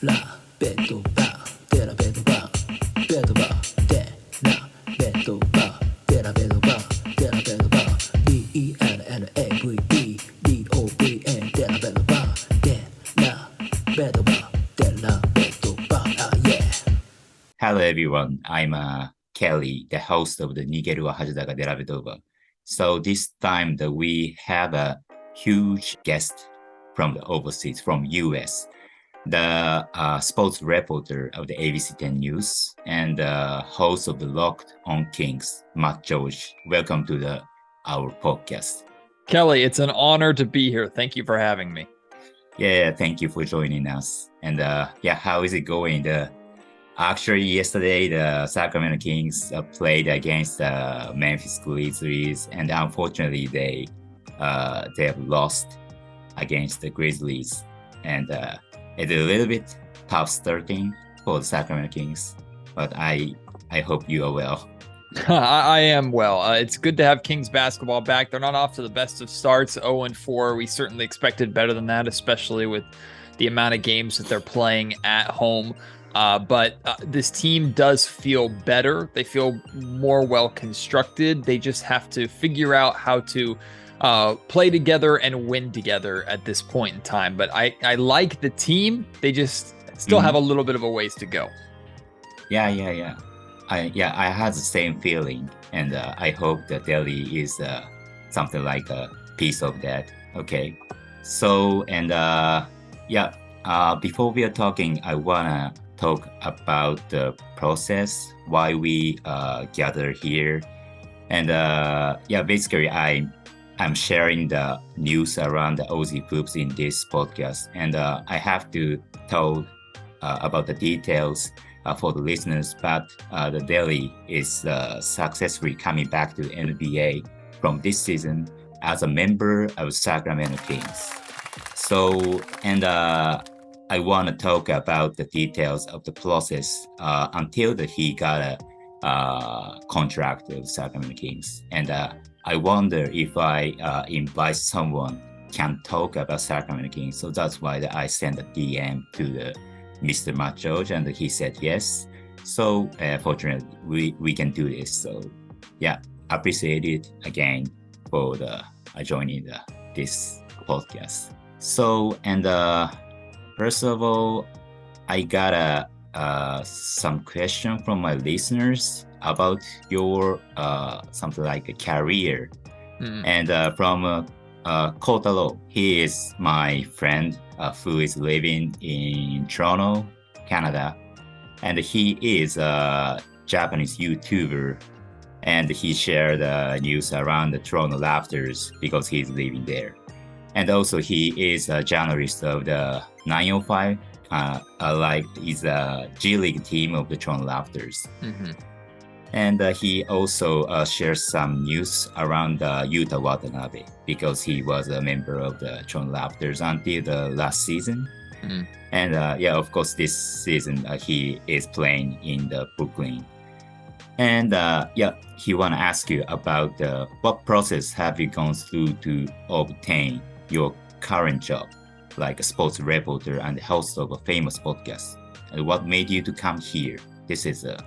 Dellavedova, Dellavedova, Vedova, Dellavedova, Dellavedova, Dellavedova, Dennaved, Dellavedova, Dellavedova, Dellavedova, yeah. Hello everyone, I'm Kelly, the host of the Nigeruwa Hajidaga Dellavedova. So this time that we have a huge guest from the overseas, from US, the sports reporter of the ABC 10 News and host of the Locked on Kings, Matt George. Welcome to our podcast. Kelly, it's an honor to be here. Thank you for having me. Yeah, thank you for joining us. And how is it going? Actually, yesterday, the Sacramento Kings played against the Memphis Grizzlies, and unfortunately, they have lost against the Grizzlies. And it's a little bit tough starting for the Sacramento Kings, but I hope you are well. I am well. It's good to have Kings basketball back. They're not off to the best of starts, 0-4. We certainly expected better than that, especially with the amount of games that they're playing at home. But this team does feel better. They feel more well constructed. They just have to figure out how to play together and win together at this point in time. But I like the team. They just still have a little bit of a ways to go. Yeah. I had the same feeling, and I hope that Delhi is something like a piece of that. Okay. So, and before we are talking, I wanna talk about the process, why we gather here. And basically I'm sharing the news around the Aussie hoops in this podcast. And I have to tell about the details for the listeners, but the Delhi is successfully coming back to the NBA from this season as a member of Sacramento Kings. So, and I want to talk about the details of the process until he got a contract with Sacramento Kings. And I wonder if I invite someone can talk about Sacramento Kings. So that's why I sent a DM to Mr. Matt George, and he said yes. So fortunately, we can do this. So appreciate it again for joining this podcast. So, and first of all, I got some question from my listeners about your something like a career. And from Kotaro, he is my friend who is living in Toronto, Canada, and he is a Japanese YouTuber, and he shared news around the Toronto Raptors because he's living there. And also he is a journalist of the 905, is a G League team of the Toronto Raptors. And he also shares some news around Yuta Watanabe because he was a member of the Toronto Raptors until the last season. And of course, this season he is playing in the Brooklyn. And he want to ask you about what process have you gone through to obtain your current job, like a sports reporter and host of a famous podcast, and what made you to come here? This is a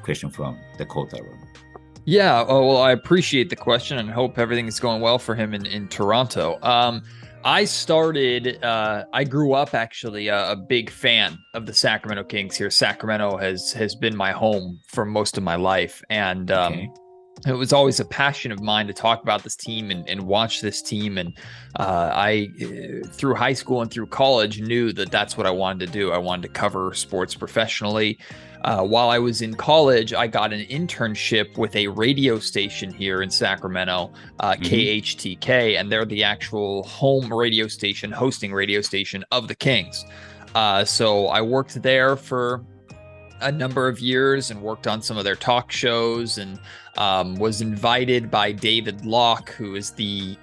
question from the Kotaro. Yeah, well, I appreciate the question and hope everything is going well for him in Toronto. I grew up actually a big fan of the Sacramento Kings here. Sacramento has been my home for most of my life. And it was always a passion of mine to talk about this team and watch this team. And I, through high school and through college, knew that that's what I wanted to do. I wanted to cover sports professionally. While I was in college, I got an internship with a radio station here in Sacramento, KHTK, and they're the actual home radio station, hosting radio station of the Kings. So I worked there for a number of years and worked on some of their talk shows, and was invited by David Locke, who is the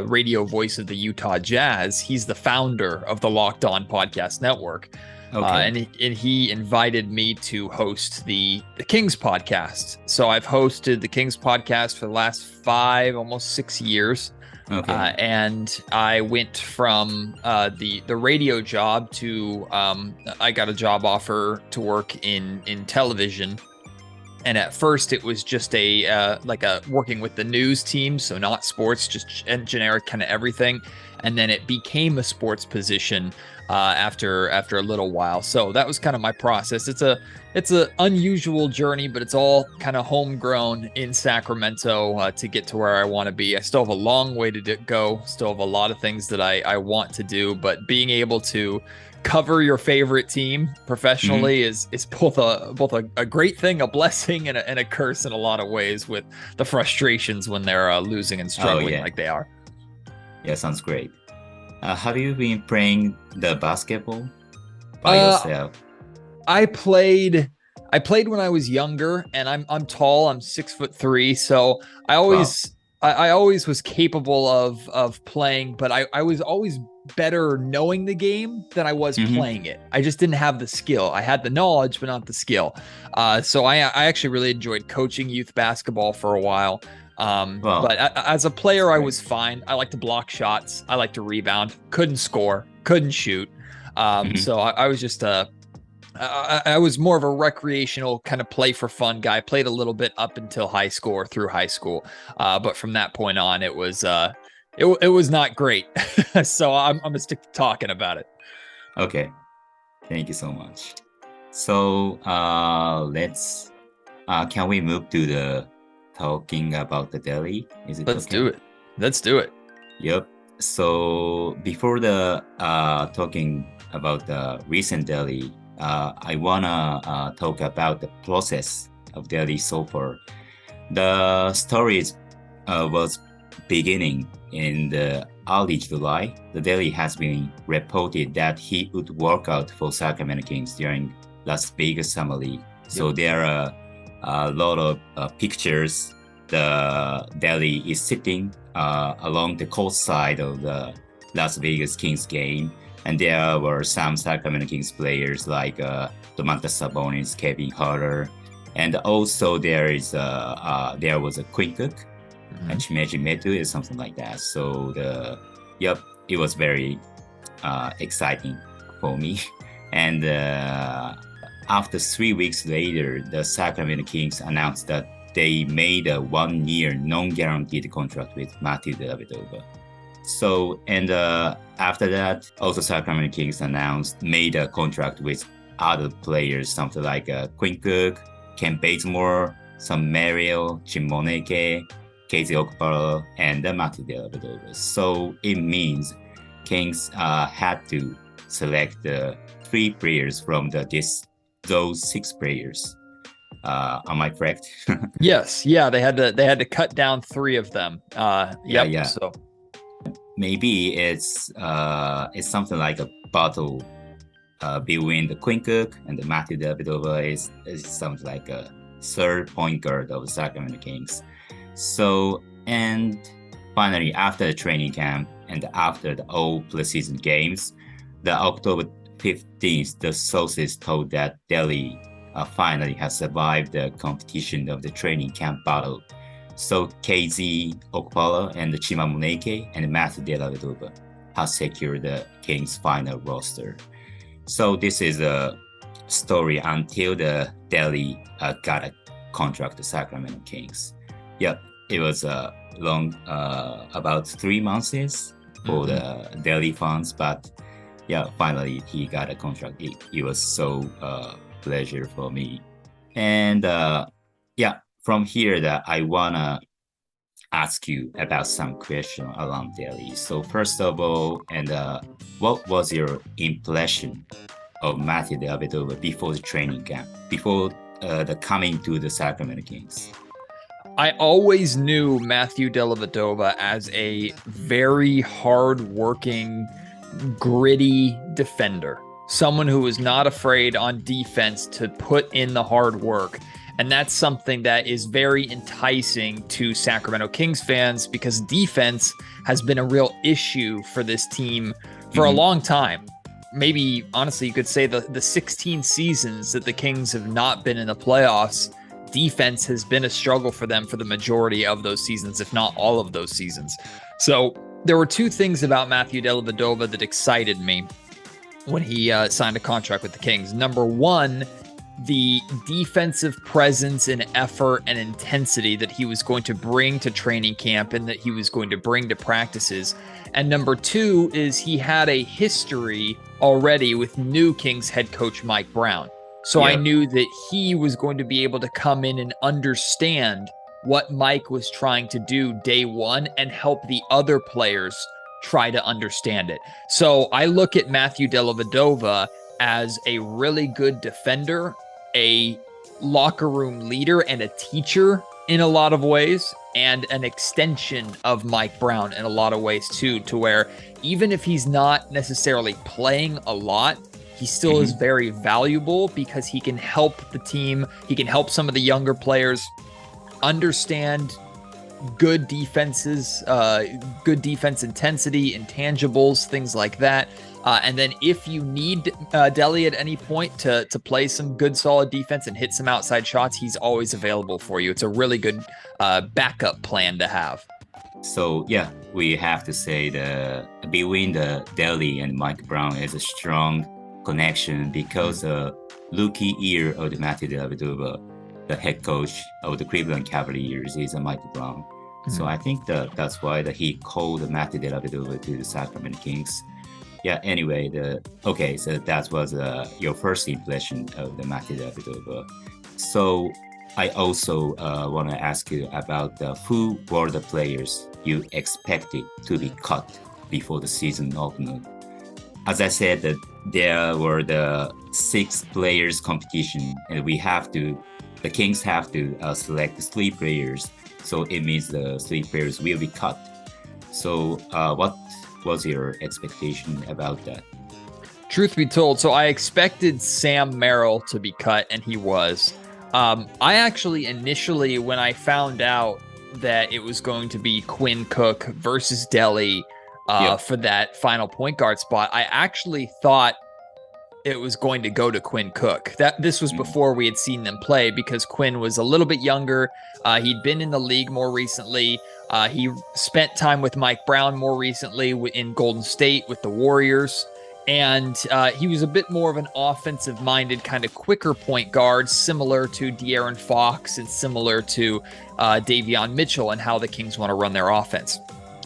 radio voice of the Utah Jazz. He's the founder of the Locked On Podcast Network. And he invited me to host the Kings podcast. So I've hosted the Kings podcast for the last 5, almost 6 years. Okay. And I went from the radio job to I got a job offer to work in television. And at first, it was just like a working with the news team, so not sports, just generic kind of everything. And then it became a sports position after a little while. So that was kind of my process. It's an unusual journey, but it's all kind of homegrown in Sacramento to get to where I want to be. I still have a long way to go. Still have a lot of things that I want to do, but being able to cover your favorite team professionally is both a great thing, a blessing, and a curse in a lot of ways, with the frustrations when they're losing and struggling like they are. Yeah, sounds great. Have you been playing the basketball by yourself? I played when I was younger, and I'm tall. I'm 6'3", so I always was capable of playing, but I was always better knowing the game than I was playing it. I just didn't have the skill. I had the knowledge, but not the skill. So I actually really enjoyed coaching youth basketball for a while. But as a player, I was fine. I like to block shots. I like to rebound. Couldn't score. Couldn't shoot. So I was just I was more of a recreational kind of play for fun guy. Played a little bit up until high school or through high school. But from that point on, it was not great. So I'm gonna stick to talking about it. Okay. Thank you so much. So let's can we move to the talking about the Delly? Is it Let's okay? do it. Let's do it. Yep. So before the talking about the recent Delly, I wanna talk about the process of Delly so far. The story was beginning in the early July. The Delly has been reported that he would work out for Sacramento Kings during Las Vegas Summer League. So there are a lot of pictures. The Delly is sitting along the court side of the Las Vegas Kings game, and there were some Sacramento Kings players like Domantas Sabonis, Kevin Huerter, and also there was a Quinn Cook, Chimeji Metu, is something like that. So it was very exciting for me. And after 3 weeks later, the Sacramento Kings announced that they made a 1-year non-guaranteed contract with Matthew Dellavedova. So, and after that, also Sacramento Kings made a contract with other players, something like Quinn Cook, Ken Bazemore, Sam Merrill, Jim Moneke, Casey Okpara, and Matthew Dellavedova. So it means Kings had to select the 3 players from those 6 players. Am I correct? Yes. Yeah. They had to cut down 3 of them. Yeah. So maybe it's something like a battle between the Quinn Cook and the Matthew Dellavedova. Is something like a third point guard of the Sacramento Kings. So, and finally, after the training camp and after the all preseason games, the October 15th, the sources told that Delly finally has survived the competition of the training camp battle. So KZ Okpala and Chima Moneke and Matthew Dellavedova have secured the Kings' final roster. So this is a story until the Delly got a contract to Sacramento Kings. Yep, it was long, about 3 months for the Delly fans, but yeah, finally he got a contract. It was so pleasure for me. And from here that I wanna ask you about some question around Delly. So first of all, and what was your impression of Matthew Dellavedova before the training camp, before the coming to the Sacramento Kings? I always knew Matthew Dellavedova as a very hard-working, gritty defender. Someone who was not afraid on defense to put in the hard work. And that's something that is very enticing to Sacramento Kings fans, because defense has been a real issue for this team for a long time. Maybe, honestly, you could say the 16 seasons that the Kings have not been in the playoffs, defense has been a struggle for them for the majority of those seasons, if not all of those seasons. So there were two things about Matthew Dellavedova that excited me when he signed a contract with the Kings. Number one, the defensive presence and effort and intensity that he was going to bring to training camp and that he was going to bring to practices. And number two is he had a history already with new Kings head coach Mike Brown. So I knew that he was going to be able to come in and understand what Mike was trying to do day one and help the other players try to understand it. So I look at Matthew Dellavedova as a really good defender, a locker room leader, and a teacher in a lot of ways, and an extension of Mike Brown in a lot of ways too, to where even if he's not necessarily playing a lot, he still is very valuable because he can help the team. He can help some of the younger players understand good defenses, good defense intensity, intangibles, things like that. And then if you need Delly at any point to play some good, solid defense and hit some outside shots, he's always available for you. It's a really good backup plan to have. So yeah, we have to say between the Delly and Mike Brown is a strong connection because the rookie year of the Matthew Dellavedova, the head coach of the Cleveland Cavaliers, is Mike Brown. So I think that's why he called Matthew Dellavedova to the Sacramento Kings. Yeah, anyway, so that was your first impression of the Matthew Dellavedova. So I also want to ask you about who were the players you expected to be cut before the season opened. As I said, that there were the 6 players competition, and the Kings have to select 3 players. So it means the 3 players will be cut. So what was your expectation about that? Truth be told, so I expected Sam Merrill to be cut, and he was. I actually initially, when I found out that it was going to be Quinn Cook versus Delly for that final point guard spot, I actually thought it was going to go to Quinn Cook. This was before we had seen them play, because Quinn was a little bit younger. He'd been in the league more recently. He spent time with Mike Brown more recently in Golden State with the Warriors. And he was a bit more of an offensive-minded, kind of quicker point guard, similar to De'Aaron Fox and similar to Davion Mitchell and how the Kings want to run their offense.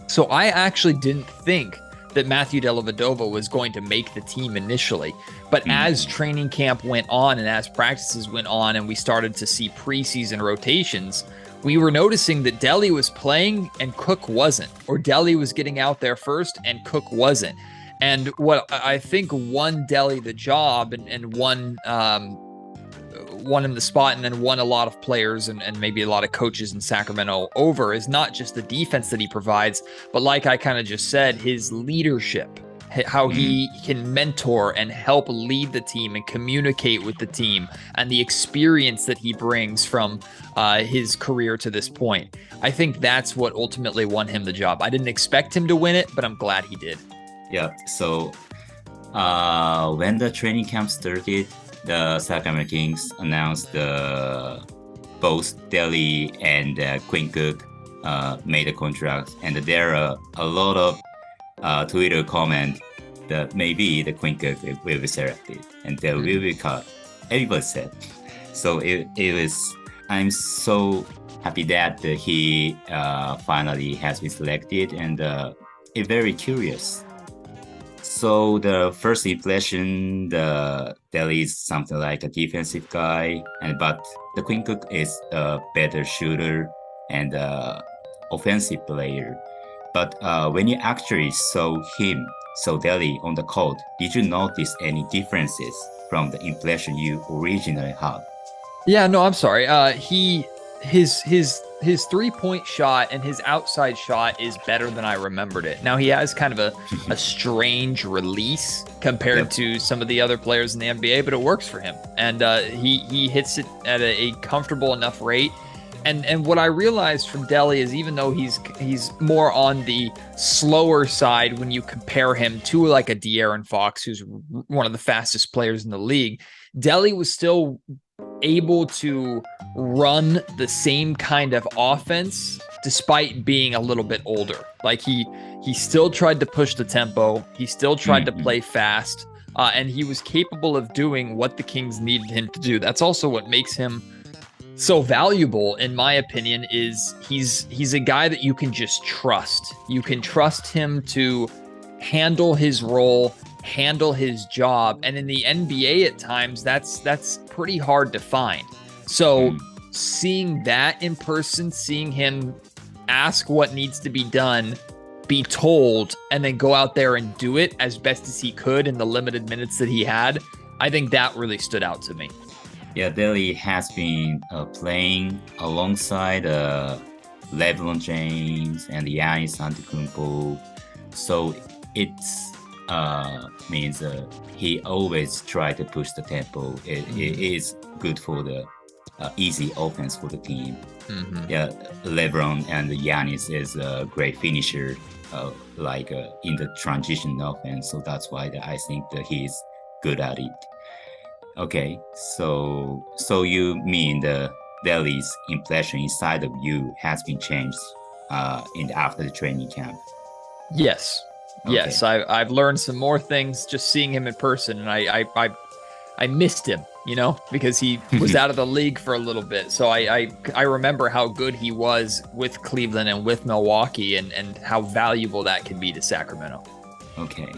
So I actually didn't think that Matthew Dellavedova was going to make the team initially. But as training camp went on and as practices went on and we started to see preseason rotations, we were noticing that Delly was playing and Cook wasn't, or Delly was getting out there first and Cook wasn't. And what I think won Delly the job and won him the spot, and then won a lot of players and maybe a lot of coaches in Sacramento over, is not just the defense that he provides, but like I kind of just said, his leadership, how he can mentor and help lead the team and communicate with the team, and the experience that he brings from his career to this point. I think that's what ultimately won him the job. I didn't expect him to win it, but I'm glad he did. Yeah, so when the training camp started, the Sacramento Kings announced both Delly and Quinn Cook made a contract, and there are a lot of Twitter comment that maybe the Quinn Cook will be selected and they will be cut. Everybody said. So it was. I'm so happy that he finally has been selected, and it's very curious. So the first impression, the Delly is something like a defensive guy, but the Quinn Cook is a better shooter and offensive player. But when you actually saw Delly on the court, did you notice any differences from the impression you originally had? Yeah, no, I'm sorry. His three-point shot and his outside shot is better than I remembered it. Now, he has kind of a strange release compared to some of the other players in the NBA, but it works for him. And he hits it at a comfortable enough rate. And what I realized from Delly is, even though he's more on the slower side when you compare him to like a De'Aaron Fox, who's one of the fastest players in the league, Delly was still able to run the same kind of offense despite being a little bit older. Like he still tried to push the tempo. He still tried to play fast. And he was capable of doing what the Kings needed him to do. That's also what makes him so valuable, in my opinion, is he's a guy that you can just trust. You can trust him to handle his role, handle his job. And in the NBA at times, that's pretty hard to find. So seeing that in person, seeing him ask what needs to be done, be told, and then go out there and do it as best as he could in the limited minutes that he had, I think that really stood out to me. Yeah, Delly has been playing alongside LeBron James and Giannis Antetokounmpo, so it means he always try to push the tempo. It is good for the easy offense for the team. Yeah, LeBron and Giannis is a great finisher, in the transition offense. So that's why I think that he's good at it. Okay, so you mean the Delly's impression inside of you has been changed after the training camp? Yes. Okay. Yes, I've learned some more things just seeing him in person, and I missed him, because he was out of the league for a little bit. So I remember how good he was with Cleveland and with Milwaukee, and how valuable that can be to Sacramento. Okay,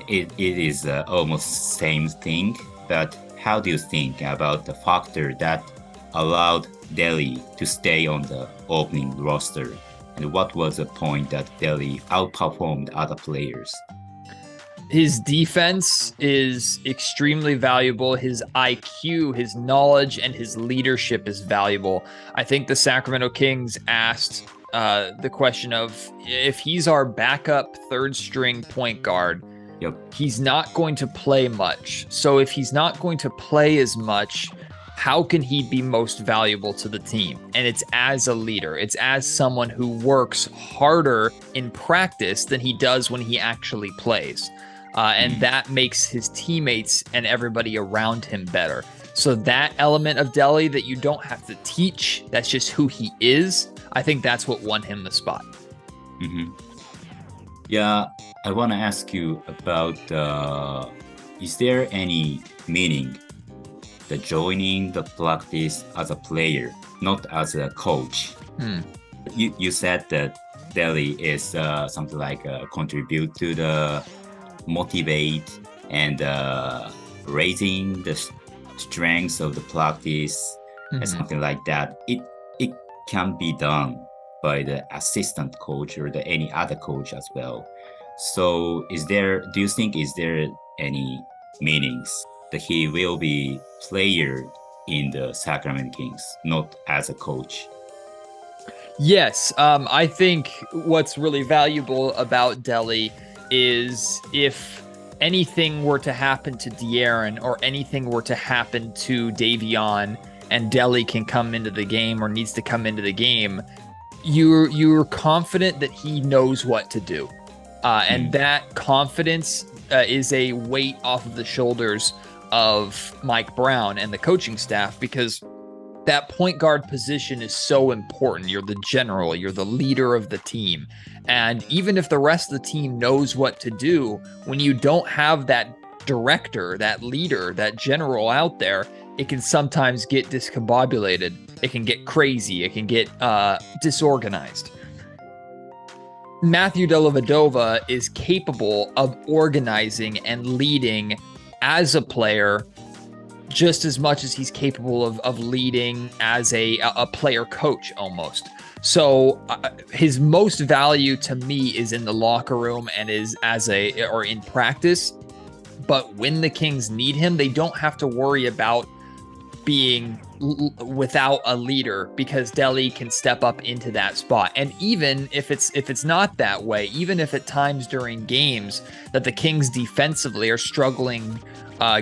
it is almost same thing, but how do you think about the factor that allowed Delly to stay on the opening roster? And what was the point that Delly outperformed other players? His defense is extremely valuable. His IQ, his knowledge, and his leadership is valuable. I think the Sacramento Kings asked the question of, if he's our backup third string point guard, he's not going to play much. So if he's not going to play as much, how can he be most valuable to the team? And it's as a leader. It's as someone who works harder in practice than he does when he actually plays. And that makes his teammates and everybody around him better. So that element of Delly that you don't have to teach, that's just who he is, I think that's what won him the spot. Yeah, I want to ask you about, is there any meaning the joining the practice as a player, not as a coach? You said that Delly is something like contribute to the motivate and raising the strengths of the practice and something like that. It can be done by the assistant coach or any other coach as well. So do you think is there any meanings that he will be player in the Sacramento Kings, not as a coach? Yes, I think what's really valuable about Delly is if anything were to happen to De'Aaron or anything were to happen to Davion and Delly can come into the game or needs to come into the game, you're confident that he knows what to do. And that confidence is a weight off of the shoulders of Mike Brown and the coaching staff, because that point guard position is so important. You're the general, you're the leader of the team. And even if the rest of the team knows what to do, when you don't have that director, that leader, that general out there, it can sometimes get discombobulated. It can get crazy. It can get disorganized. Matthew Dellavedova is capable of organizing and leading as a player just as much as he's capable of leading as a player coach almost. So his most value to me is in the locker room and is or in practice. But when the Kings need him, they don't have to worry about being without a leader, because Delly can step up into that spot. And even if it's not that way, even if at times during games that the Kings defensively are struggling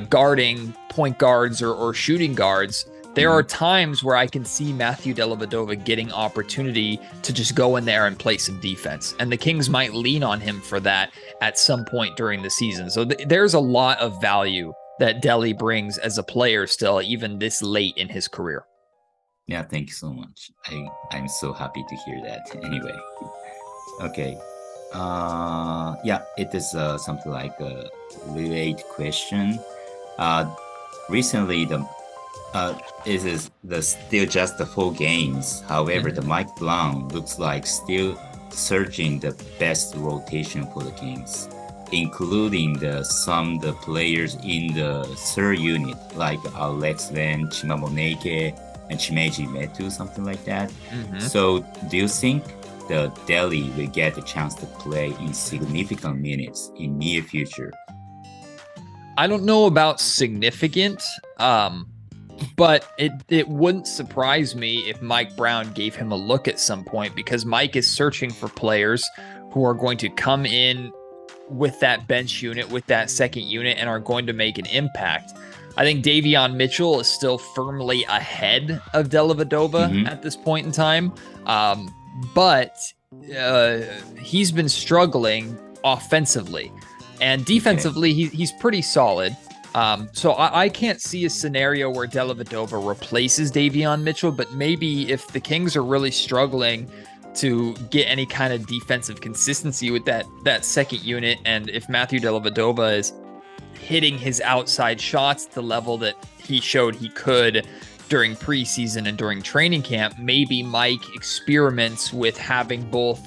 guarding point guards or shooting guards, there are times where I can see Matthew Dellavedova getting opportunity to just go in there and play some defense. And the Kings might lean on him for that at some point during the season. So there's a lot of value that Delly brings as a player still, even this late in his career. Yeah, thank you so much. I'm so happy to hear that. Anyway, okay. Yeah, it is something like a related question. Recently, it is the still just the 4 games. However, the Mike Brown looks like still searching the best rotation for the Kings, including the players in the third unit like Alex Len, Chimamoneke, and Shimeji Metu, something like that. So, do you think the Delhi will get a chance to play in significant minutes in near future? I don't know about significant, but it wouldn't surprise me if Mike Brown gave him a look at some point, because Mike is searching for players who are going to come in with that bench unit, with that second unit, and are going to make an impact. I think Davion Mitchell is still firmly ahead of Dellavedova at this point in time, but he's been struggling offensively, and defensively he's pretty solid. So I can't see a scenario where Dellavedova replaces Davion Mitchell, but maybe if the Kings are really struggling to get any kind of defensive consistency with that second unit, and if Matthew Dellavedova is hitting his outside shots to the level that he showed he could during preseason and during training camp, maybe Mike experiments with having both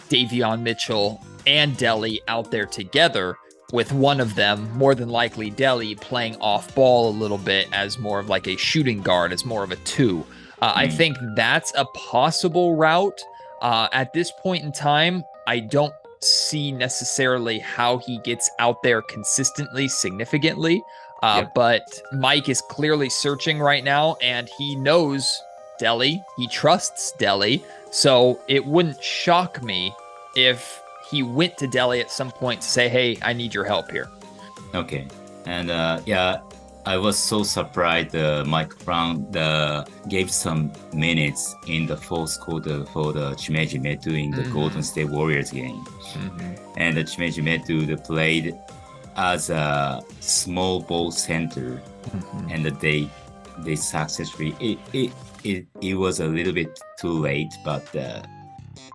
Davion Mitchell and Delly out there together, with one of them, more than likely Delly, playing off ball a little bit as more of like a shooting guard, as more of a 2. I think that's a possible route. At this point in time, I don't see necessarily how he gets out there consistently, significantly. But Mike is clearly searching right now, and he knows Delly. He trusts Delly. So it wouldn't shock me if he went to Delly at some point to say, hey, I need your help here. Okay. And I was so surprised Mike Brown gave some minutes in the fourth quarter for the Shimeji Metu in the Golden State Warriors game. And the Shimeji Metu played as a small ball center, and they successfully, it was a little bit too late, but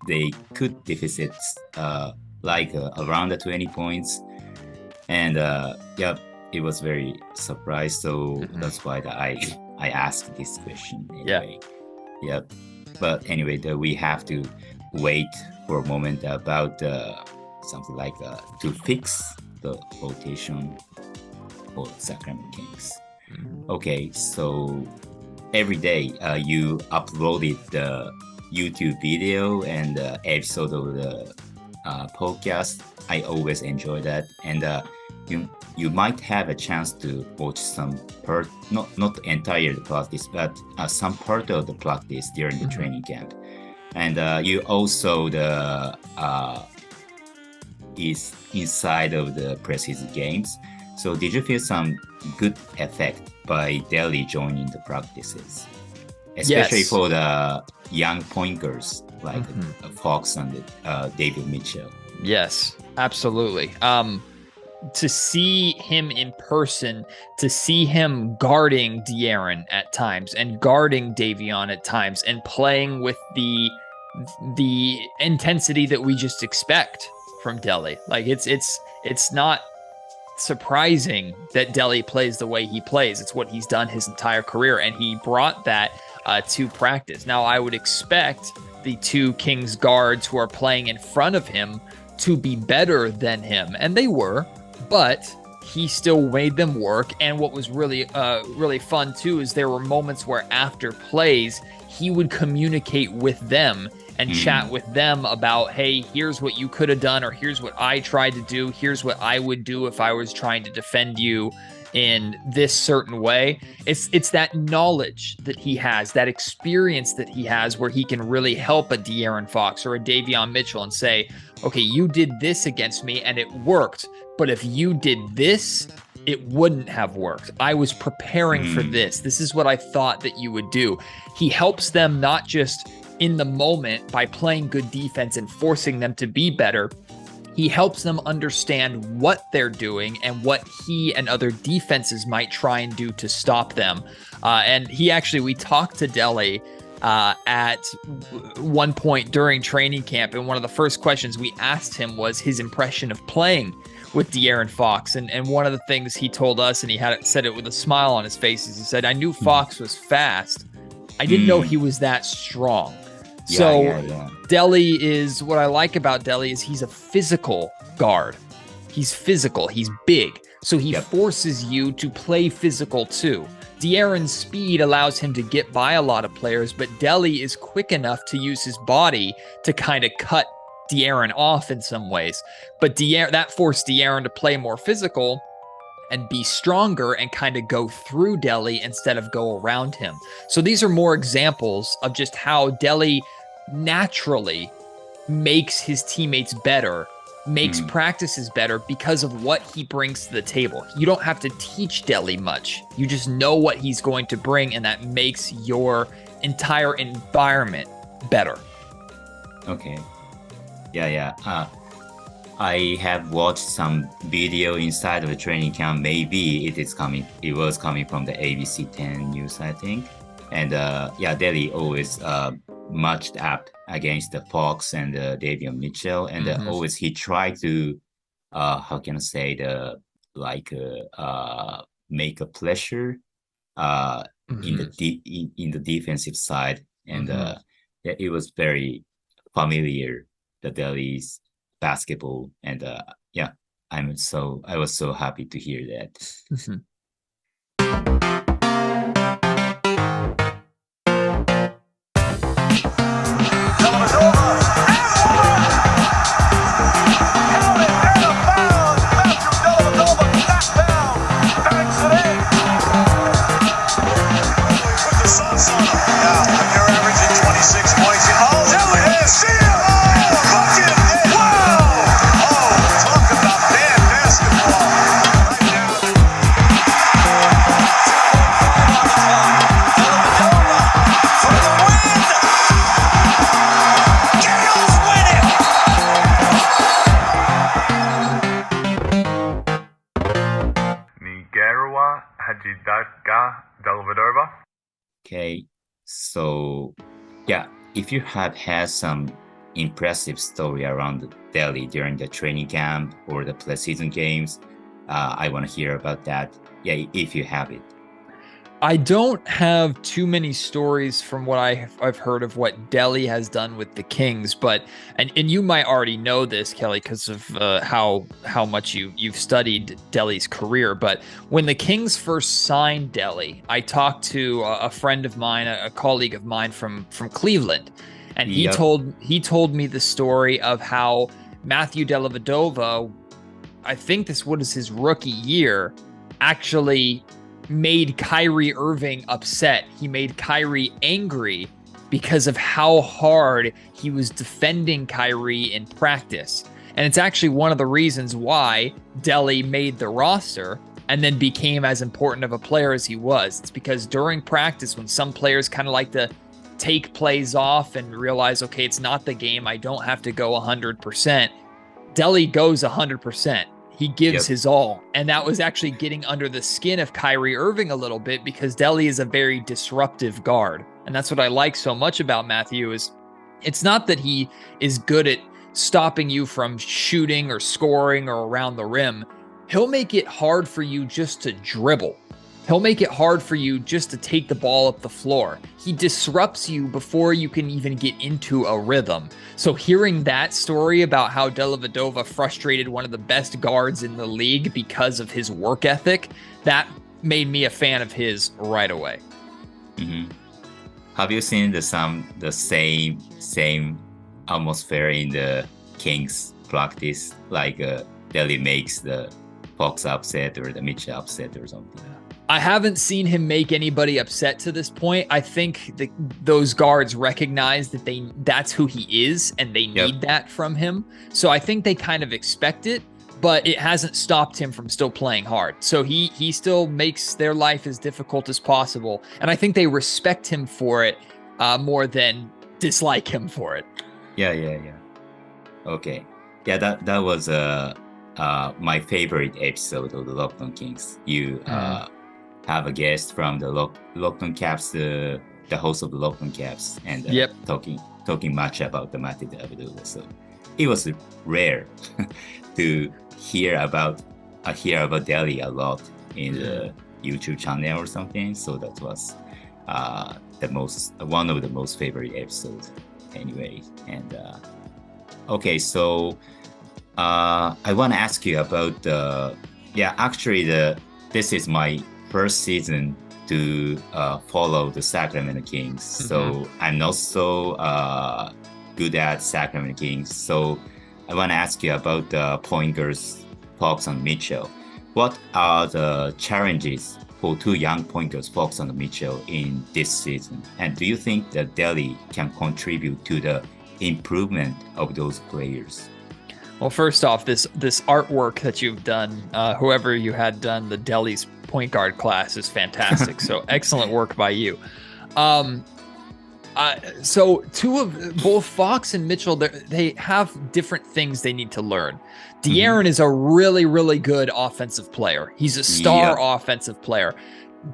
they could deficit around the 20 points. And it was very surprised. So that's why I asked this question anyway. But anyway, we have to wait for a moment about something like to fix the rotation for Sacramento Kings. Okay, so every day you uploaded the YouTube video and episode of the podcast. I always enjoy that, and you might have a chance to watch some part, not entire practice, but some part of the practice during the training camp. And you also is inside of the preseason games. So did you feel some good effect by Delly joining the practices, especially for the young point guards like Fox and David Mitchell? Yes, absolutely. To see him in person, to see him guarding De'Aaron at times and guarding Davion at times, and playing with the intensity that we just expect from Delly. Like it's not surprising that Delly plays the way he plays. It's what he's done his entire career, and he brought that to practice. Now, I would expect the two Kings guards who are playing in front of him to be better than him, and they were, but he still made them work. And what was really fun too is there were moments where after plays he would communicate with them and chat with them about, hey, here's what you could have done, or here's what I tried to do, here's what I would do if I was trying to defend you in this certain way. It's that knowledge that he has, that experience that he has, where he can really help a De'Aaron Fox or a Davion Mitchell and say, okay, you did this against me and it worked, but if you did this, it wouldn't have worked. I was preparing for this. This is what I thought that you would do. He helps them not just in the moment by playing good defense and forcing them to be better. He helps them understand what they're doing and what he and other defenses might try and do to stop them. And we talked to Delly at one point during training camp, and one of the first questions we asked him was his impression of playing with De'Aaron Fox. And one of the things he told us, and said it with a smile on his face, is he said, "I knew Fox was fast. I didn't know he was that strong." Delly is, what I like about Delly is he's a physical guard. He's physical. He's big. So he forces you to play physical too. De'Aaron's speed allows him to get by a lot of players, but Delly is quick enough to use his body to kind of cut De'Aaron off in some ways. But that forced De'Aaron to play more physical and be stronger and kind of go through Delly instead of go around him. So these are more examples of just how Delly naturally makes his teammates better, makes practices better because of what he brings to the table. You don't have to teach Delly much. You just know what he's going to bring, and that makes your entire environment better. Okay. I have watched some video inside of the training camp. Maybe it was coming from the ABC 10 news, I think. And Delly always matched up against the Fox and Davion Mitchell, and always he tried to make a pressure in the defensive side, and it was very familiar, the Delly's basketball, and I was so happy to hear that. Nigeruwa Hajidaga Dellavedova. Okay, so if you have had some impressive story around Delly during the training camp or the preseason games, I want to hear about that. If you have it. I don't have too many stories from what I've heard of what Delly has done with the Kings, but and you might already know this, Kelly, because of how much you've studied Delly's career. But when the Kings first signed Delly, I talked to a friend of mine, a colleague of mine from Cleveland, and he told me the story of how Matthew Dellavedova, I think this was his rookie year, actually made Kyrie Irving upset. He made Kyrie angry because of how hard he was defending Kyrie in practice. And it's actually one of the reasons why Delly made the roster and then became as important of a player as he was. It's because during practice, when some players kind of like to take plays off and realize, okay, it's not the game, I don't have to go 100%, Delly goes 100%. He gives his all. And that was actually getting under the skin of Kyrie Irving a little bit, because Delly is a very disruptive guard. And that's what I like so much about Matthew, is it's not that he is good at stopping you from shooting or scoring or around the rim. He'll make it hard for you just to dribble. He'll make it hard for you just to take the ball up the floor. He disrupts you before you can even get into a rhythm. So hearing that story about how Dellavedova frustrated one of the best guards in the league because of his work ethic, that made me a fan of his right away. Have you seen the same atmosphere in the Kings practice, like Delly makes the Fox upset or the Mitchell upset or something? I haven't seen him make anybody upset to this point. I think those guards recognize that that's who he is, and they need that from him. So I think they kind of expect it, but it hasn't stopped him from still playing hard. So he still makes their life as difficult as possible. And I think they respect him for it more than dislike him for it. Yeah. Okay. Yeah, that was my favorite episode of the Lockdown Kings. You have a guest from the Lockdown Caps, the host of the Lockdown Caps, and Yep. talking much about the Mate Dellavedova. So it was rare to hear about Delhi a lot in the YouTube channel or something. So that was one of the most favorite episodes anyway. And okay, so I want to ask you about this is my first season to follow the Sacramento Kings. So I'm not so good at Sacramento Kings. So I want to ask you about the point guards, Fox and Mitchell. What are the challenges for two young point guards, Fox and Mitchell, in this season? And do you think that Delhi can contribute to the improvement of those players? Well, first off, this artwork that you've done, whoever you had done the Delhi's point guard class is fantastic. So excellent work by you. So both Fox and Mitchell, they have different things they need to learn. De'Aaron is a really, really good offensive player. He's a star offensive player.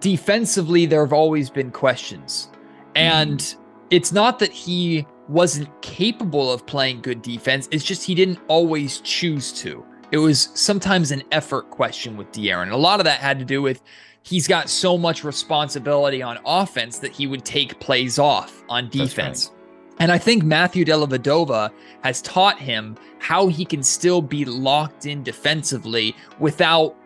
Defensively, there have always been questions. And it's not that he wasn't capable of playing good defense. It's just he didn't always choose to. It was sometimes an effort question with De'Aaron. A lot of that had to do with he's got so much responsibility on offense that he would take plays off on defense. Right. And I think Matthew Dellavedova has taught him how he can still be locked in defensively without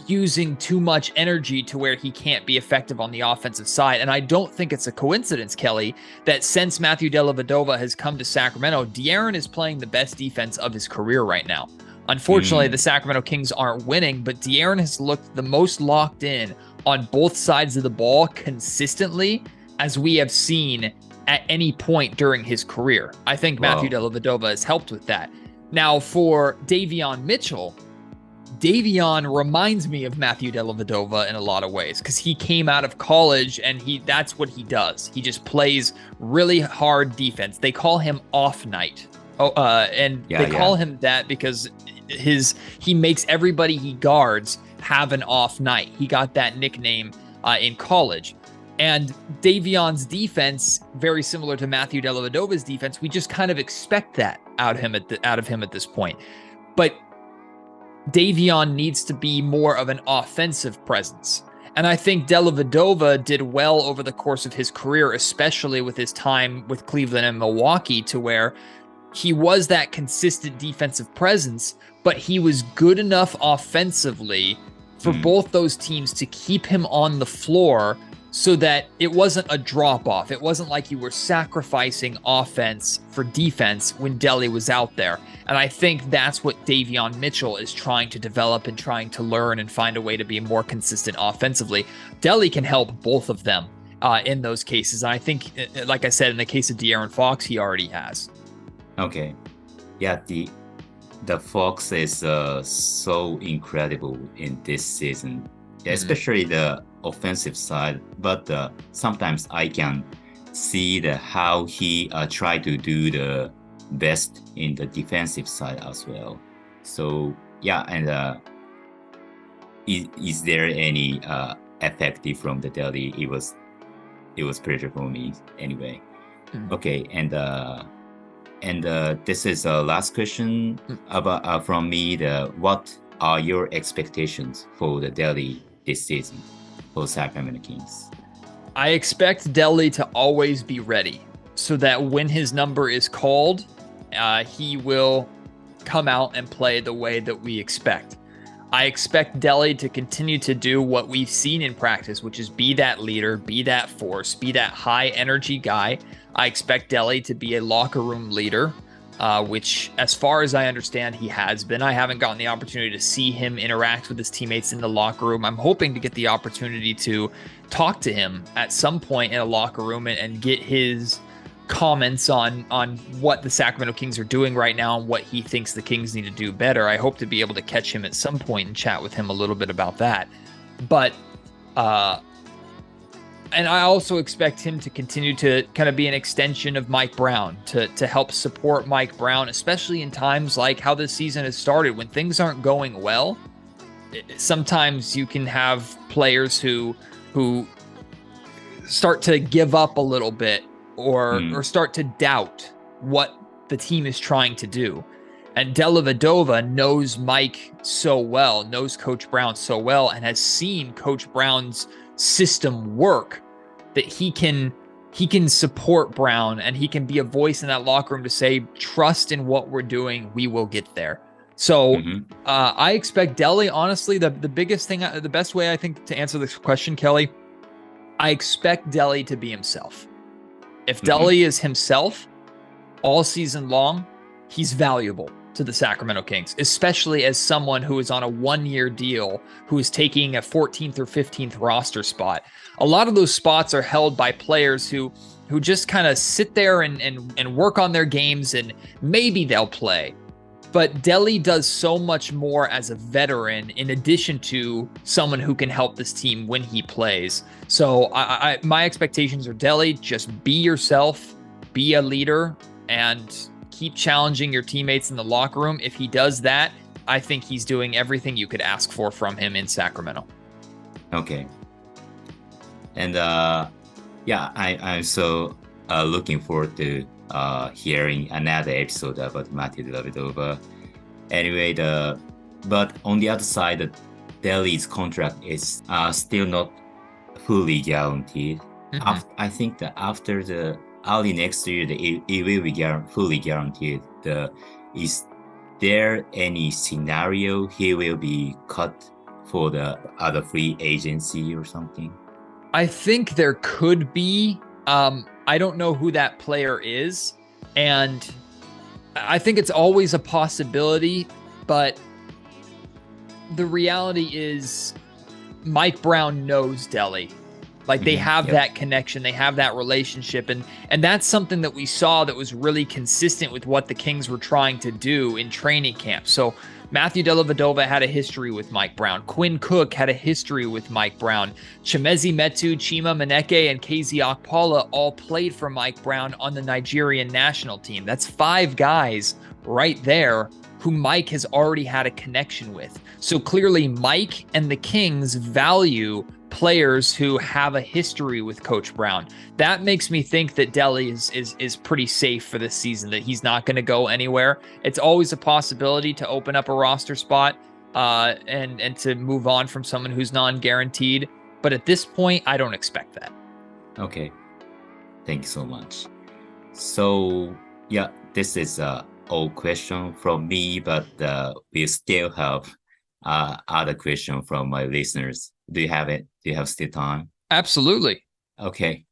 using too much energy to where he can't be effective on the offensive side. And I don't think it's a coincidence, Kelly, that since Matthew Dellavedova has come to Sacramento, De'Aaron is playing the best defense of his career right now. Unfortunately, the Sacramento Kings aren't winning, but De'Aaron has looked the most locked in on both sides of the ball consistently as we have seen at any point during his career. I think Matthew Dellavedova has helped with that. Now, for Davion Mitchell, Davion reminds me of Matthew Dellavedova in a lot of ways because he came out of college and that's what he does. He just plays really hard defense. They call him Off Night. They call him that because he makes everybody he guards have an off night. He got that nickname in college. And Davion's defense, very similar to Matthew Dellavedova's defense, we just kind of expect that out of him at this point. But Davion needs to be more of an offensive presence. And I think Dellavedova did well over the course of his career, especially with his time with Cleveland and Milwaukee, to where he was that consistent defensive presence, but he was good enough offensively for both those teams to keep him on the floor so that it wasn't a drop-off. It wasn't like you were sacrificing offense for defense when Delly was out there. And I think that's what Davion Mitchell is trying to develop and trying to learn and find a way to be more consistent offensively. Delly can help both of them in those cases. And I think, like I said, in the case of De'Aaron Fox, he already has. Okay. Yeah, the Fox is so incredible in this season, especially the offensive side. But sometimes I can see how he tried to do the best in the defensive side as well. So yeah, and is there any effective from the Delhi? It was pleasure for me anyway. Okay, and this is the last question about from me. What are your expectations for the Delhi this season for Sacramento Kings? I expect Delly to always be ready so that when his number is called, he will come out and play the way that we expect. I expect Delly to continue to do what we've seen in practice, which is be that leader, be that force, be that high energy guy. I expect Delly to be a locker room leader, which, as far as I understand, he has been. I haven't gotten the opportunity to see him interact with his teammates in the locker room. I'm hoping to get the opportunity to talk to him at some point in a locker room and get his comments on what the Sacramento Kings are doing right now and what he thinks the Kings need to do better. I hope to be able to catch him at some point and chat with him a little bit about that. But And I also expect him to continue to kind of be an extension of Mike Brown, to help support Mike Brown, especially in times like how this season has started. When things aren't going well, sometimes you can have players who start to give up a little bit or start to doubt what the team is trying to do. And Dellavedova knows Mike so well, knows Coach Brown so well, and has seen Coach Brown's system work, that he can support Brown, and he can be a voice in that locker room to say, trust in what we're doing, we will get there. So I expect Delly, honestly, the biggest thing, the best way I think to answer this question, Kelly, I expect Delly to be himself. If Delly is himself all season long, he's valuable to the Sacramento Kings, especially as someone who is on a 1-year deal, who is taking a 14th or 15th roster spot. A lot of those spots are held by players who just kind of sit there and work on their games, and maybe they'll play. But Delly does so much more as a veteran, in addition to someone who can help this team when he plays. So my expectations are, Delly, just be yourself, be a leader, and keep challenging your teammates in the locker room. If he does that, I think he's doing everything you could ask for from him in Sacramento. Okay. And I'm so looking forward to hearing another episode about Matthew Dellavedova. Anyway, but on the other side, Delly's contract is still not fully guaranteed. I think that after the early next year, it will be fully guaranteed. Is there any scenario he will be cut for the other free agency or something? I think there could be. I don't know who that player is, and I think it's always a possibility, but the reality is Mike Brown knows Delly. Like, they have that connection, they have that relationship, and that's something that we saw that was really consistent with what the Kings were trying to do in training camp. So Matthew Dellavedova had a history with Mike Brown. Quinn Cook had a history with Mike Brown. Chimezi Metu, Chima Maneke, and KZ Okpala all played for Mike Brown on the Nigerian national team. That's 5 guys right there who Mike has already had a connection with. So clearly Mike and the Kings value players who have a history with Coach Brown. That makes me think that Delly is pretty safe for this season, that he's not going to go anywhere. It's always a possibility to open up a roster spot and to move on from someone who's non-guaranteed. But at this point, I don't expect that. Okay. Thank you so much. So, yeah, this is all question from me, but we still have other question from my listeners. Do you have it? Do you have still time? Absolutely. Okay.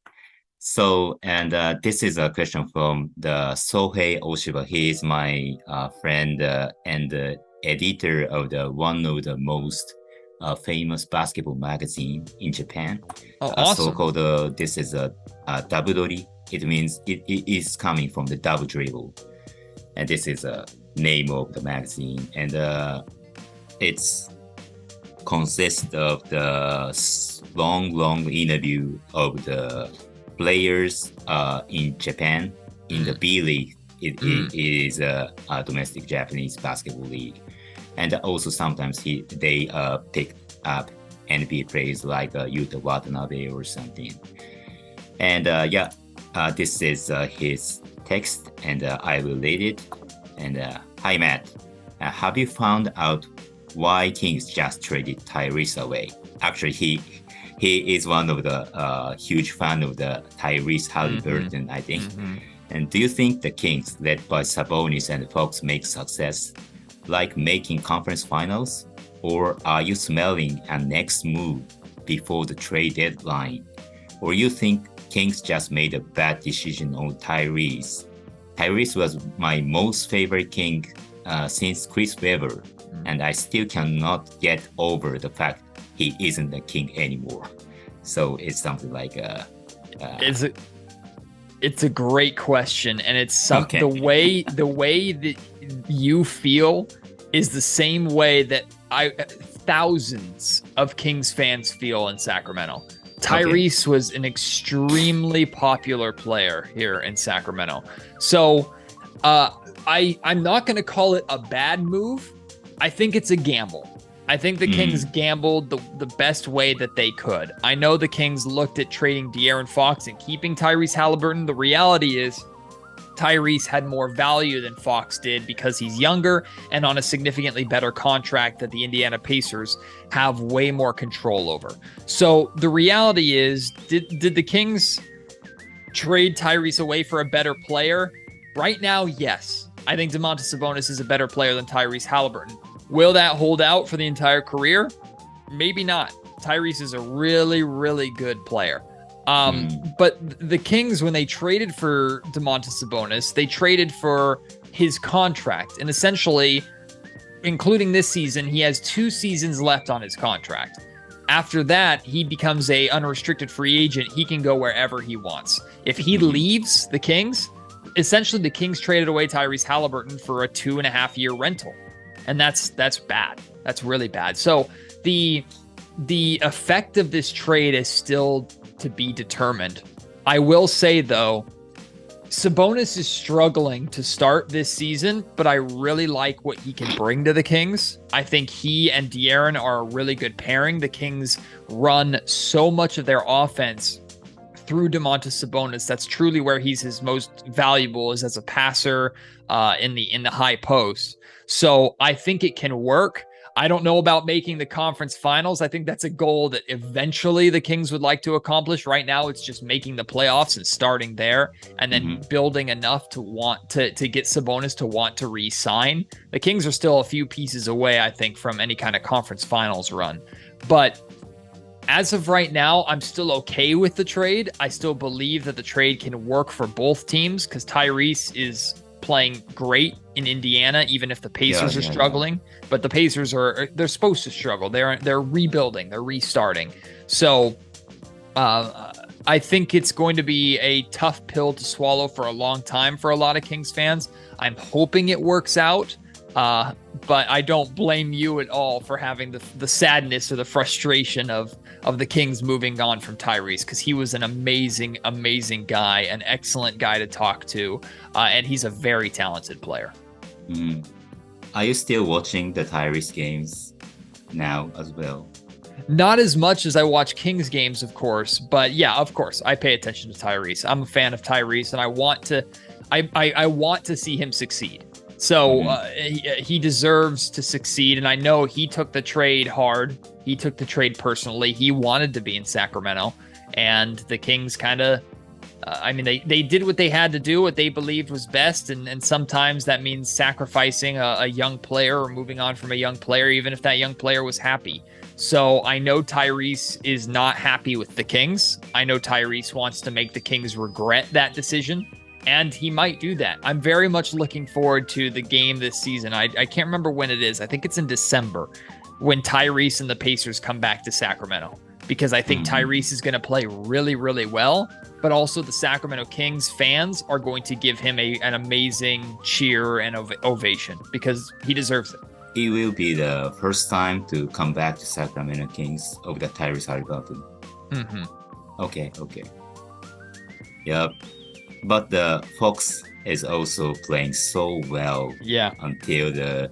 So, and this is a question from the Sohei Oshiba. He is my friend and editor of one of the most famous basketball magazine in Japan. Oh, awesome. So-called, this is a Dabudori. It means it is coming from the double dribble. And this is a name of the magazine. And it's consists of the long interview of the players in Japan in the B League. It is a domestic Japanese basketball league, and also sometimes they pick up NBA players like Yuta Watanabe or something. And this is his text, and I will read it. And hi Matt, have you found out why Kings just traded Tyrese away? Actually, he is one of the huge fan of the Tyrese Halliburton, I think. And do you think the Kings, led by Sabonis and Fox, make success, like making conference finals? Or are you smelling a next move before the trade deadline? Or you think Kings just made a bad decision on Tyrese? Tyrese was my most favorite King since Chris Webber. And I still cannot get over the fact he isn't the King anymore. So it's something like it's a great question, and it's the way that you feel is the same way that thousands of Kings fans feel in Sacramento. Tyrese was an extremely popular player here in Sacramento. So I'm not going to call it a bad move. I think it's a gamble. I think the Kings gambled the best way that they could. I know the Kings looked at trading De'Aaron Fox and keeping Tyrese Halliburton. The reality is Tyrese had more value than Fox did because he's younger and on a significantly better contract that the Indiana Pacers have way more control over. So the reality is, did the Kings trade Tyrese away for a better player? Right now, yes. I think Domantas Sabonis is a better player than Tyrese Halliburton. Will that hold out for the entire career? Maybe not. Tyrese is a really, really good player. But the Kings, when they traded for Domantas Sabonis, they traded for his contract. And essentially, including this season, he has 2 seasons left on his contract. After that, he becomes a unrestricted free agent. He can go wherever he wants. If he leaves the Kings, essentially the Kings traded away Tyrese Halliburton for a 2.5-year rental. And that's bad. That's really bad. So the effect of this trade is still to be determined. I will say, though, Sabonis is struggling to start this season, but I really like what he can bring to the Kings. I think he and De'Aaron are a really good pairing. The Kings run so much of their offense through Domantas Sabonis. That's truly where he's his most valuable, is as a passer in the high post. So I think it can work. I don't know about making the conference finals. I think that's a goal that eventually the Kings would like to accomplish. Right now, it's just making the playoffs and starting there, and then building enough to want to get Sabonis to want to re-sign. The Kings are still a few pieces away, I think, from any kind of conference finals run. But as of right now, I'm still okay with the trade. I still believe that the trade can work for both teams because Tyrese is playing great in Indiana, even if the Pacers are struggling. But the Pacers they're supposed to struggle. They're rebuilding, they're restarting. So I think it's going to be a tough pill to swallow for a long time for a lot of Kings fans. I'm hoping it works out. But I don't blame you at all for having the sadness or the frustration of the Kings moving on from Tyrese, because he was an amazing, amazing guy, an excellent guy to talk to, and he's a very talented player. Are you still watching the Tyrese games now as well? Not as much as I watch Kings games, of course, but yeah, of course, I pay attention to Tyrese. I'm a fan of Tyrese, and I want to see him succeed. So he deserves to succeed, and I know he took the trade hard. He took the trade personally. He wanted to be in Sacramento, and the Kings kind of, they did what they had to do, what they believed was best, and sometimes that means sacrificing a young player or moving on from a young player, even if that young player was happy. So I know Tyrese is not happy with the Kings. I know Tyrese wants to make the Kings regret that decision. And he might do that. I'm very much looking forward to the game this season. I can't remember when it is. I think it's in December when Tyrese and the Pacers come back to Sacramento, because I think Tyrese is going to play really, really well. But also the Sacramento Kings fans are going to give him an amazing cheer and ovation because he deserves it. It will be the first time to come back to Sacramento Kings of the Tyrese Halliburton. Okay. Yep. But the Fox is also playing so well until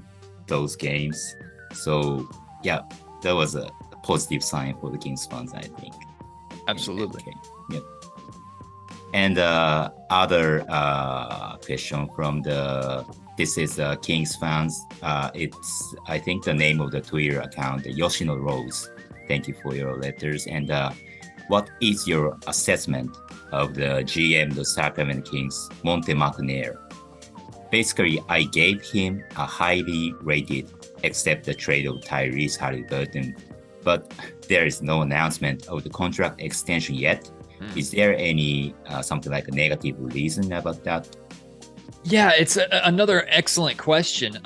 those games. So, yeah, that was a positive sign for the Kings fans, I think. Absolutely. Okay. Yep. And other question from this is Kings fans. It's, I think, the name of the Twitter account, Yoshino Rose. Thank you for your letters. And what is your assessment of the GM, the Sacramento Kings, Monte McNair? Basically, I gave him a highly rated, except the trade of Tyrese Halliburton. But there is no announcement of the contract extension yet. Is there any something like a negative reason about that? Yeah, it's another excellent question.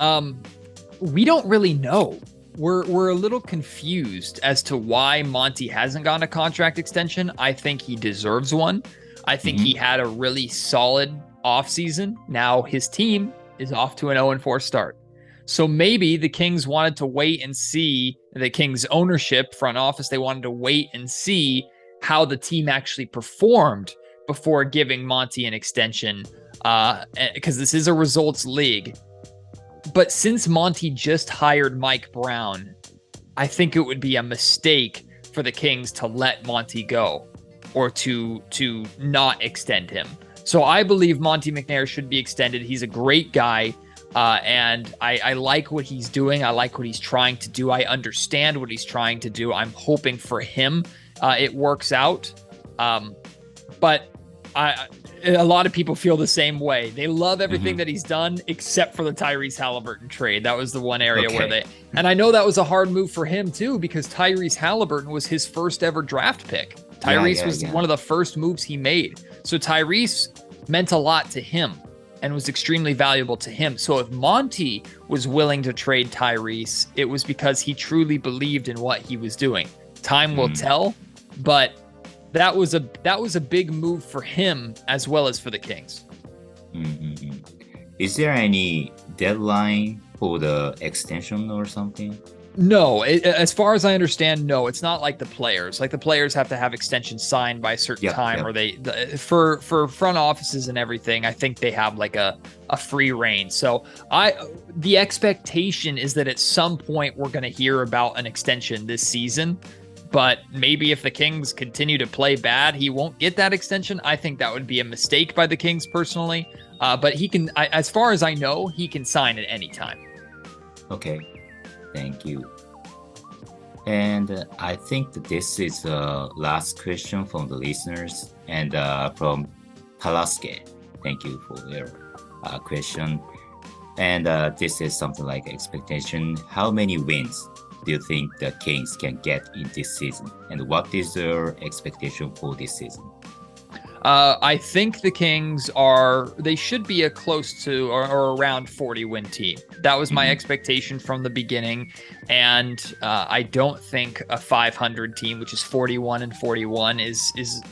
We don't really know. We're a little confused as to why Monty hasn't gotten a contract extension. I think he deserves one. I think he had a really solid offseason. Now his team is off to an 0-4 start. So maybe the Kings wanted to wait and see, the Kings ownership, front office, they wanted to wait and see how the team actually performed before giving Monty an extension, because this is a results league. But since Monty just hired Mike Brown, I think it would be a mistake for the Kings to let Monty go or to not extend him. So I believe Monty McNair should be extended. He's a great guy, and I like what he's doing. I like what he's trying to do. I understand what he's trying to do. I'm hoping for him it works out. But a lot of people feel the same way. They love everything that he's done except for the Tyrese Halliburton trade. That was the one area where and I know that was a hard move for him too, because Tyrese Halliburton was his first ever draft pick. Tyrese was one of the first moves he made. So Tyrese meant a lot to him and was extremely valuable to him. So if Monty was willing to trade Tyrese, it was because he truly believed in what he was doing. Time will tell, but that was a big move for him as well as for the Kings. Is there any deadline for the extension or something? No, as far as I understand, no. It's not like the players. Like the players have to have extensions signed by a certain time, or for front offices and everything. I think they have like a free reign. So the expectation is that at some point we're going to hear about an extension this season. But maybe if the Kings continue to play bad, he won't get that extension. I think that would be a mistake by the Kings personally. But he can, as far as I know, he can sign at any time. Okay, thank you. And I think that this is the last question from the listeners, and from Talasuke. Thank you for their question. And this is something like expectation. How many wins do you think the Kings can get in this season? And what is your expectation for this season? I think the Kings they should be a close to or around 40 win team. That was my expectation from the beginning. And I don't think a 500 team, which is 41-41, is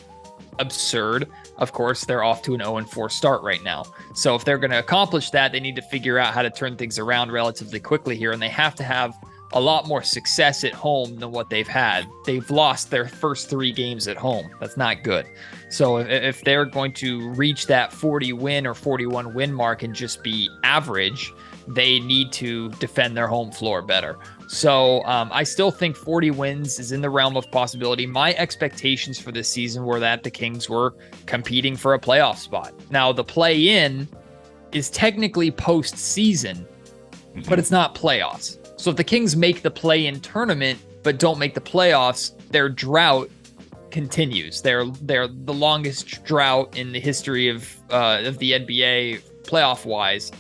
absurd. Of course, they're off to an 0-4 start right now. So if they're going to accomplish that, they need to figure out how to turn things around relatively quickly here. And they have to have a lot more success at home than what they've had. They've lost their first 3 games at home. That's not good. So if they're going to reach that 40 win or 41 win mark and just be average, they need to defend their home floor better. So I still think 40 wins is in the realm of possibility. My expectations for this season were that the Kings were competing for a playoff spot. Now, the play-in is technically postseason, but it's not playoffs. So if the Kings make the play-in tournament but don't make the playoffs, their drought continues. They're the longest drought in the history of the NBA playoff-wise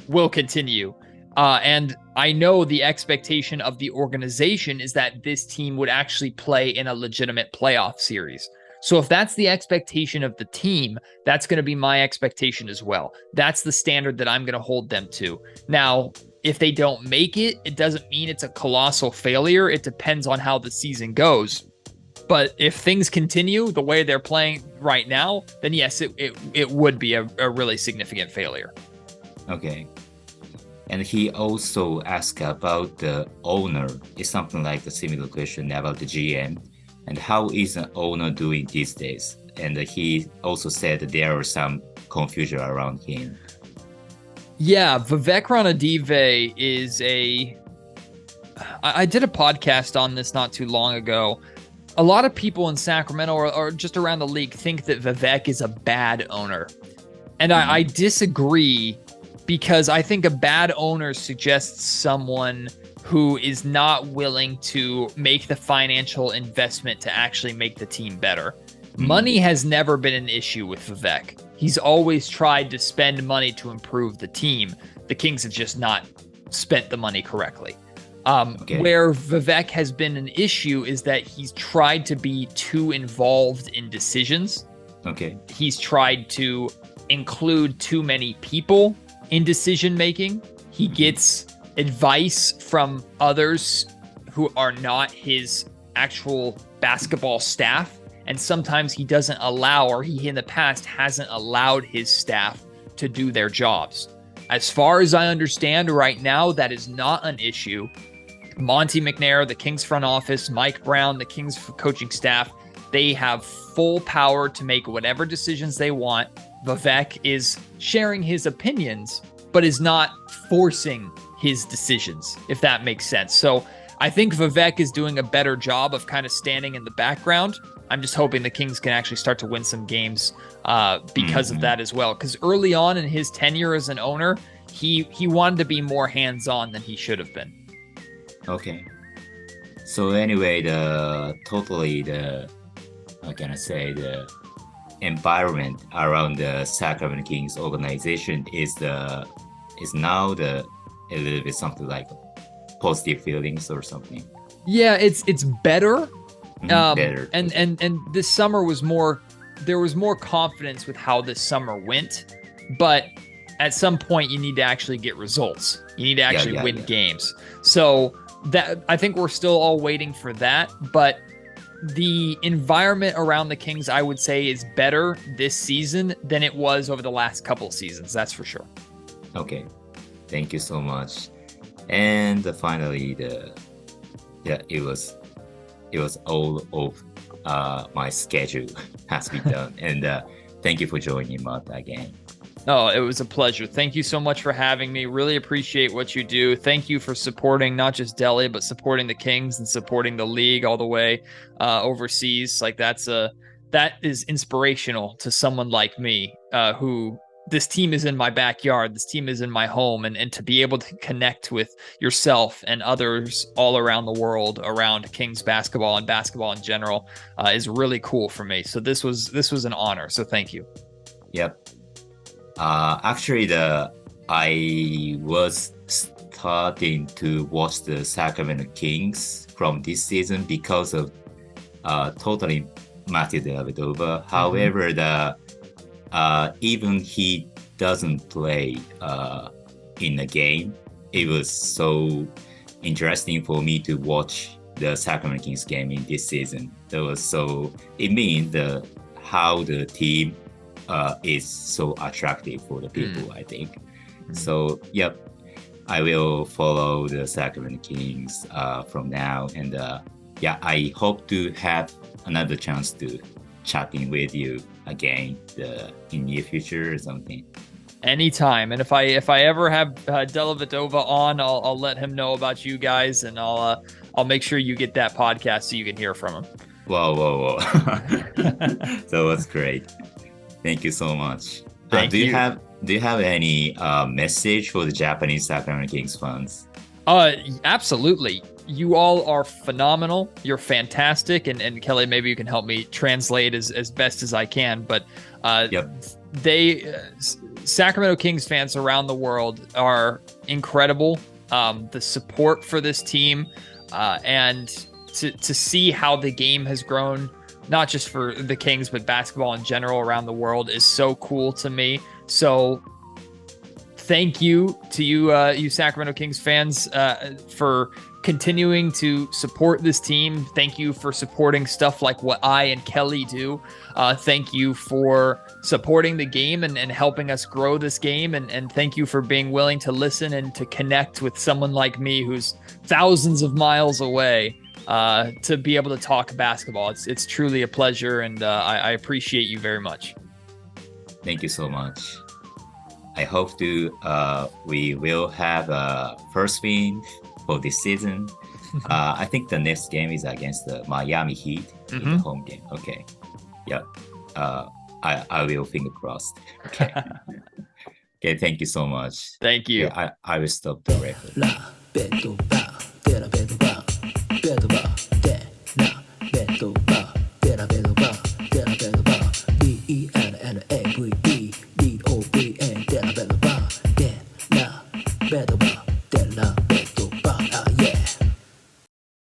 will continue. And I know the expectation of the organization is that this team would actually play in a legitimate playoff series. So if that's the expectation of the team, that's going to be my expectation as well. That's the standard that I'm going to hold them to. Now, if they don't make it, it doesn't mean it's a colossal failure. It depends on how the season goes. But if things continue the way they're playing right now, then yes, it would be a really significant failure. Okay. And he also asked about the owner. It's something like a similar question about the GM. And how is an owner doing these days? And he also said that there are some confusion around him. Yeah, Vivek Ranadive is I did a podcast on this not too long ago. A lot of people in Sacramento or just around the league think that Vivek is a bad owner. And I disagree, because I think a bad owner suggests someone who is not willing to make the financial investment to actually make the team better. Money has never been an issue with Vivek. He's always tried to spend money to improve the team. The Kings have just not spent the money correctly. Where Vivek has been an issue is that he's tried to be too involved in decisions. He's tried to include too many people in decision making. He gets advice from others who are not his actual basketball staff. And sometimes he doesn't allow, or he in the past hasn't allowed his staff to do their jobs. As far as I understand right now, that is not an issue. Monty McNair, the Kings front office, Mike Brown, the Kings coaching staff, They have full power to make whatever decisions they want. Vivek is sharing his opinions, but is not forcing his decisions, if that makes sense. So I think Vivek is doing a better job of kind of standing in the background. I'm just hoping the Kings can actually start to win some games because of that as well. Because early on in his tenure as an owner, he wanted to be more hands-on than he should have been. Okay. So anyway, how can I say, the environment around the Sacramento Kings organization is now a little bit something like positive feelings or something. Yeah, it's better. Better. And this summer there was more confidence with how this summer went, but at some point you need to actually get results. You need to actually win games. So that, I think we're still all waiting for that, but the environment around the Kings, I would say, is better this season than it was over the last couple of seasons. That's for sure. Okay. Thank you so much. And finally, it was all of my schedule has been done. And thank you for joining, Matt, again. Oh, it was a pleasure. Thank you so much for having me. Really appreciate what you do. Thank you for supporting not just Delly, but supporting the Kings and supporting the league all the way overseas. Like that is inspirational to someone like me, who this team is in my backyard. This team is in my home, and to be able to connect with yourself and others all around the world around Kings basketball and basketball in general is really cool for me. So this was an honor. So thank you. Yep. Actually, I was starting to watch the Sacramento Kings from this season because of totally Matthew Dellavedova. However, even he doesn't play in the game, it was so interesting for me to watch the Sacramento Kings game in this season. It means how the team is so attractive for the people, I think. So, yep, I will follow the Sacramento Kings from now. And I hope to have another chance to chatting with you again in near future or something. Anytime. And if I ever have Dellavedova on, I'll let him know about you guys, and I'll make sure you get that podcast so you can hear from him. Whoa. So that's great. Thank you so much. Do you have any message for the Japanese Sacramento Kings fans? Absolutely. You all are phenomenal. You're fantastic. And Kelly, maybe you can help me translate as best as I can. But Sacramento Kings fans around the world are incredible. The support for this team and to see how the game has grown, not just for the Kings, but basketball in general around the world, is so cool to me. So thank you to you Sacramento Kings fans for continuing to support this team. Thank you for supporting stuff like what I and Kelly do. Thank you for supporting the game and helping us grow this game. And thank you for being willing to listen and to connect with someone like me who's thousands of miles away to be able to talk basketball. It's truly a pleasure, and I appreciate you very much. Thank you so much. I hope we will have a first win for this season. I think the next game is against the Miami Heat in the home game. Okay. Yeah. I will finger crossed. Okay. Okay. Thank you so much. Thank you. Okay, I will stop the record. La Vedova, Dellavedova, Vedova.